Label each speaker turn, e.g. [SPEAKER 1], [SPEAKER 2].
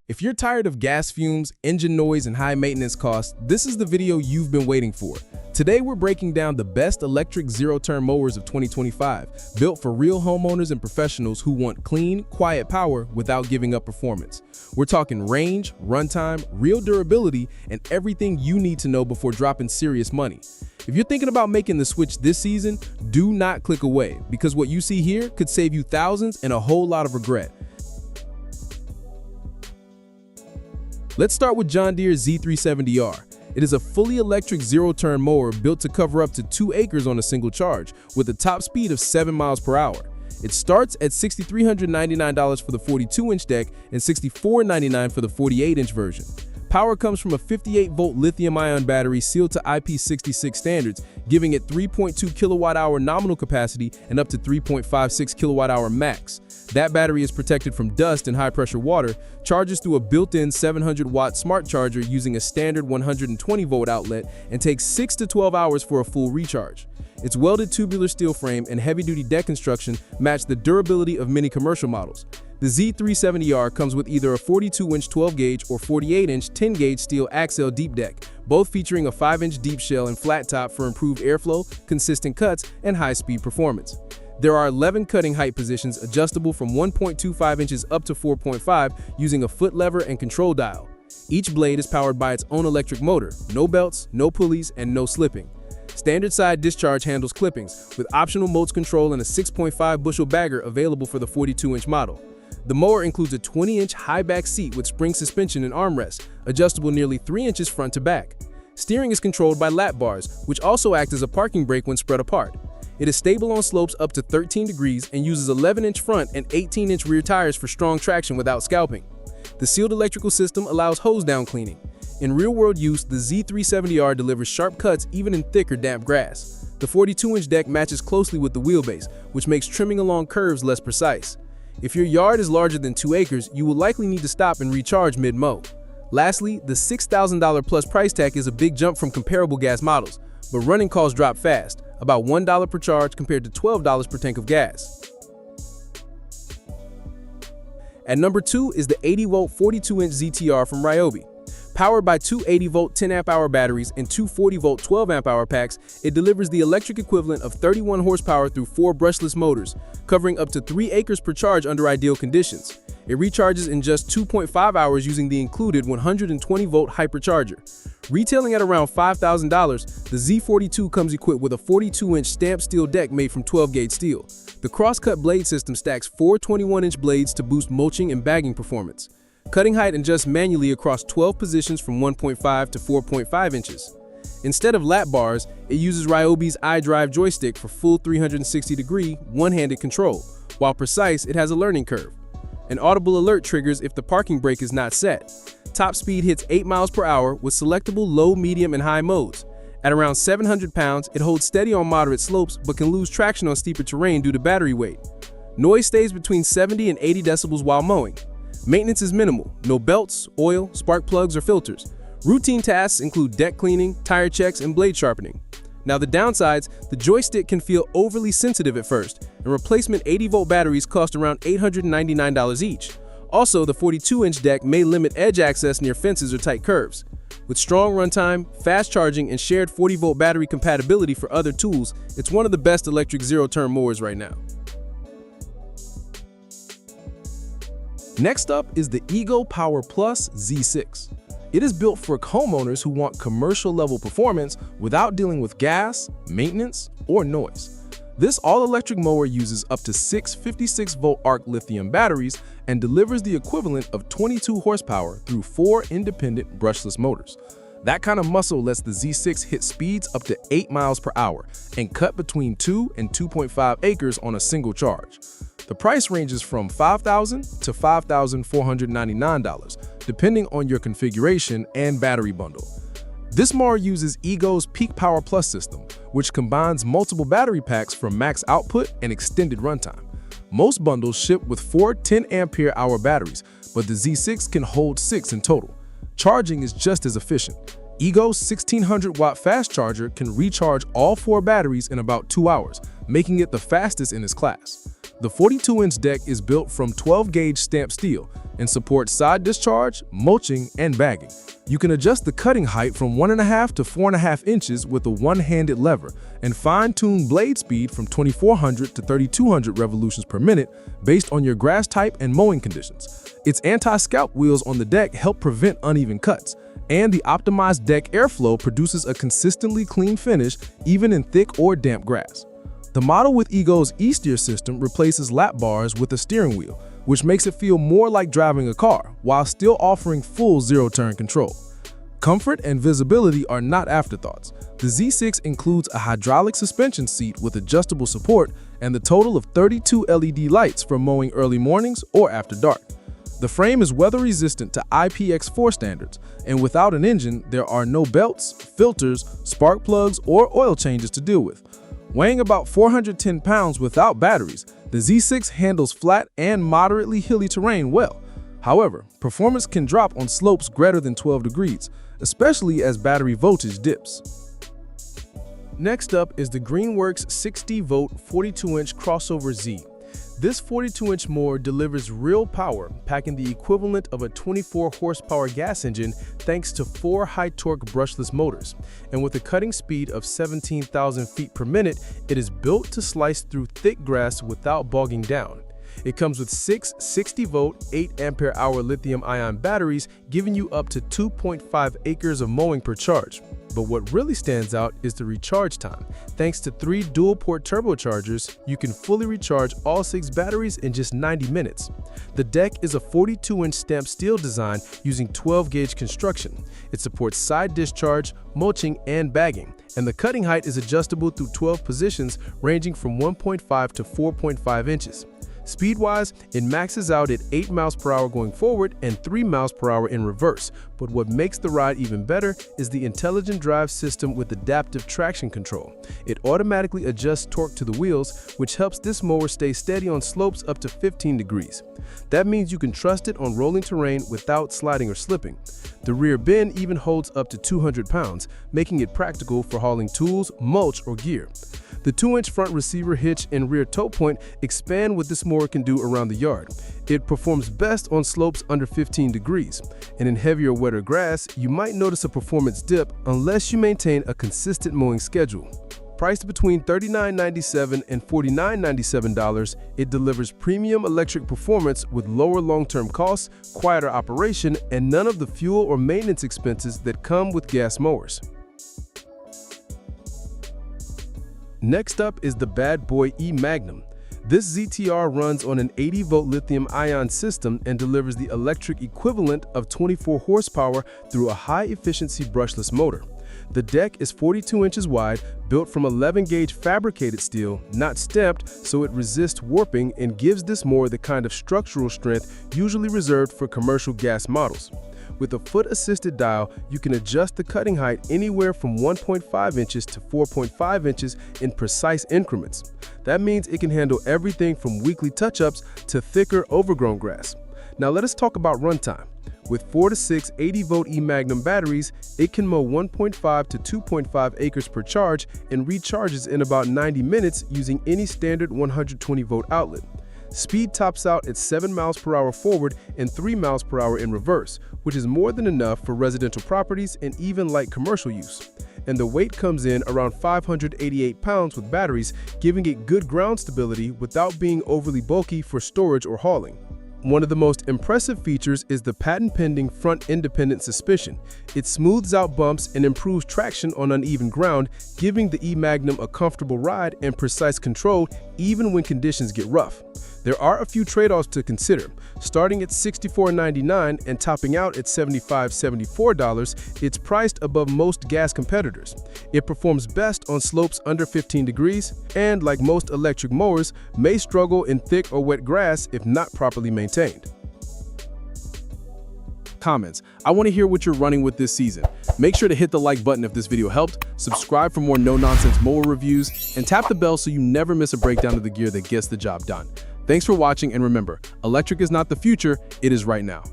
[SPEAKER 1] If you're tired of gas fumes, engine noise, and high maintenance costs, this is the video you've been waiting for. Today we're breaking down the best electric zero-turn mowers of 2025, built for real homeowners and professionals who want clean, quiet power without giving up performance. We're talking range, runtime, real durability, and everything you need to know before dropping serious money. If you're thinking about making the switch this season, do not click away, because what you see here could save you thousands and a whole lot of regret. Let's start with John Deere's Z370R. It is a fully electric zero-turn mower built to cover up to 2 acres on a single charge, with a top speed of 7 miles per hour. It starts at $6,399 for the 42-inch deck and $6,499 for the 48-inch version. Power comes from a 58-volt lithium-ion battery sealed to IP66 standards, giving it 3.2 kilowatt-hour nominal capacity and up to 3.56 kilowatt-hour max. That battery is protected from dust and high-pressure water, charges through a built-in 700-watt smart charger using a standard 120-volt outlet, and takes 6 to 12 hours for a full recharge. Its welded tubular steel frame and heavy-duty deck construction match the durability of many commercial models. The Z370R comes with either a 42-inch 12-gauge or 48-inch 10-gauge steel axle deep deck, both featuring a 5-inch deep shell and flat top for improved airflow, consistent cuts, and high-speed performance. There are 11 cutting height positions adjustable from 1.25 inches up to 4.5 using a foot lever and control dial. Each blade is powered by its own electric motor, no belts, no pulleys, and no slipping. Standard side discharge handles clippings, with optional modes control and a 6.5 bushel bagger available for the 42-inch model. The mower includes a 20-inch high-back seat with spring suspension and armrest, adjustable nearly 3 inches front to back. Steering is controlled by lap bars, which also act as a parking brake when spread apart. It is stable on slopes up to 13 degrees and uses 11-inch front and 18-inch rear tires for strong traction without scalping. The sealed electrical system allows hose-down cleaning. In real-world use, the Z370R delivers sharp cuts even in thick or damp grass. The 42-inch deck matches closely with the wheelbase, which makes trimming along curves less precise. If your yard is larger than 2 acres, you will likely need to stop and recharge mid-mow. Lastly, the $6,000 plus price tag is a big jump from comparable gas models, but running costs drop fast, about $1 per charge compared to $12 per tank of gas. At number 2 is the 80-volt 42-inch ZTR from Ryobi. Powered by two 80-volt 10-amp-hour batteries and two 40-volt 12-amp-hour packs, it delivers the electric equivalent of 31 horsepower through 4 brushless motors, covering up to 3 acres per charge under ideal conditions. It recharges in just 2.5 hours using the included 120-volt hypercharger. Retailing at around $5,000, the Z42 comes equipped with a 42-inch stamped steel deck made from 12-gauge steel. The cross-cut blade system stacks 4 21-inch blades to boost mulching and bagging performance. Cutting height adjusts manually across 12 positions from 1.5 to 4.5 inches. Instead of lap bars, it uses Ryobi's iDrive joystick for full 360-degree, one-handed control. While precise, it has a learning curve. An audible alert triggers if the parking brake is not set. Top speed hits 8 miles per hour with selectable low, medium, and high modes. At around 700 pounds, it holds steady on moderate slopes but can lose traction on steeper terrain due to battery weight. Noise stays between 70 and 80 decibels while mowing. Maintenance is minimal, no belts, oil, spark plugs, or filters. Routine tasks include deck cleaning, tire checks, and blade sharpening. Now the downsides, the joystick can feel overly sensitive at first, and replacement 80-volt batteries cost around $899 each. Also, the 42-inch deck may limit edge access near fences or tight curves. With strong runtime, fast charging, and shared 40-volt battery compatibility for other tools, it's one of the best electric zero-turn mowers right now. Next up is the Ego Power Plus Z6. It is built for homeowners who want commercial-level performance without dealing with gas, maintenance, or noise. This all-electric mower uses up to 6 56-volt arc lithium batteries and delivers the equivalent of 22 horsepower through 4 independent brushless motors. That kind of muscle lets the Z6 hit speeds up to 8 miles per hour and cut between 2 and 2.5 acres on a single charge. The price ranges from $5,000 to $5,499, depending on your configuration and battery bundle. This mower uses Ego's Peak Power Plus system, which combines multiple battery packs for max output and extended runtime. Most bundles ship with 4 10-ampere-hour batteries, but the Z6 can hold 6 in total. Charging is just as efficient. Ego's 1600-watt fast charger can recharge all 4 batteries in about 2 hours, making it the fastest in its class. The 42-inch deck is built from 12-gauge stamped steel and supports side discharge, mulching, and bagging. You can adjust the cutting height from 1.5 to 4.5 inches with a one-handed lever and fine-tune blade speed from 2,400 to 3,200 revolutions per minute based on your grass type and mowing conditions. Its anti-scalp wheels on the deck help prevent uneven cuts, and the optimized deck airflow produces a consistently clean finish even in thick or damp grass. The model with Ego's e-steer system replaces lap bars with a steering wheel, which makes it feel more like driving a car while still offering full zero-turn control. Comfort and visibility are not afterthoughts. The Z6 includes a hydraulic suspension seat with adjustable support and the total of 32 LED lights for mowing early mornings or after dark. The frame is weather-resistant to IPX4 standards, and without an engine, there are no belts, filters, spark plugs, or oil changes to deal with. Weighing about 410 pounds without batteries, the Z6 handles flat and moderately hilly terrain well. However, performance can drop on slopes greater than 12 degrees, especially as battery voltage dips. Next up is the Greenworks 60-volt 42-inch Crossover Z. This 42-inch mower delivers real power, packing the equivalent of a 24-horsepower gas engine thanks to 4 high-torque brushless motors. And with a cutting speed of 17,000 feet per minute, it is built to slice through thick grass without bogging down. It comes with 6 60-volt, 8-ampere-hour lithium-ion batteries, giving you up to 2.5 acres of mowing per charge. But what really stands out is the recharge time. Thanks to 3 dual-port turbochargers, you can fully recharge all 6 batteries in just 90 minutes. The deck is a 42-inch stamped steel design using 12-gauge construction. It supports side discharge, mulching, and bagging, and the cutting height is adjustable through 12 positions ranging from 1.5 to 4.5 inches. Speed-wise, it maxes out at 8 miles per hour going forward and 3 miles per hour in reverse. But what makes the ride even better is the intelligent drive system with adaptive traction control. It automatically adjusts torque to the wheels, which helps this mower stay steady on slopes up to 15 degrees. That means you can trust it on rolling terrain without sliding or slipping. The rear bin even holds up to 200 pounds, making it practical for hauling tools, mulch, or gear. The 2-inch front receiver hitch and rear tow point expand what this mower can do around the yard. It performs best on slopes under 15 degrees, and in heavier, wetter grass, you might notice a performance dip unless you maintain a consistent mowing schedule. Priced between $39.97 and $49.97, it delivers premium electric performance with lower long-term costs, quieter operation, and none of the fuel or maintenance expenses that come with gas mowers. Next up is the Bad Boy E-Magnum. This ZTR runs on an 80-volt lithium-ion system and delivers the electric equivalent of 24 horsepower through a high-efficiency brushless motor. The deck is 42 inches wide, built from 11-gauge fabricated steel, not stamped, so it resists warping and gives this mower the kind of structural strength usually reserved for commercial gas models. With a foot-assisted dial, you can adjust the cutting height anywhere from 1.5 inches to 4.5 inches in precise increments. That means it can handle everything from weekly touch-ups to thicker, overgrown grass. Now let us talk about runtime. With 4 to 6 80-volt E-Magnum batteries, it can mow 1.5 to 2.5 acres per charge and recharges in about 90 minutes using any standard 120-volt outlet. Speed tops out at 7 miles per hour forward and 3 miles per hour in reverse, which is more than enough for residential properties and even light commercial use. And the weight comes in around 588 pounds with batteries, giving it good ground stability without being overly bulky for storage or hauling. One of the most impressive features is the patent-pending front independent suspension. It smooths out bumps and improves traction on uneven ground, giving the E-Magnum a comfortable ride and precise control even when conditions get rough. There are a few trade-offs to consider. Starting at $64.99 and topping out at $74, it's priced above most gas competitors. It performs best on slopes under 15 degrees and, like most electric mowers, may struggle in thick or wet grass if not properly maintained. Comments. I want to hear what you're running with this season. Make sure to hit the like button if this video helped, subscribe for more no-nonsense mower reviews, and tap the bell so you never miss a breakdown of the gear that gets the job done. Thanks for watching, and remember, electric is not the future, it is right now.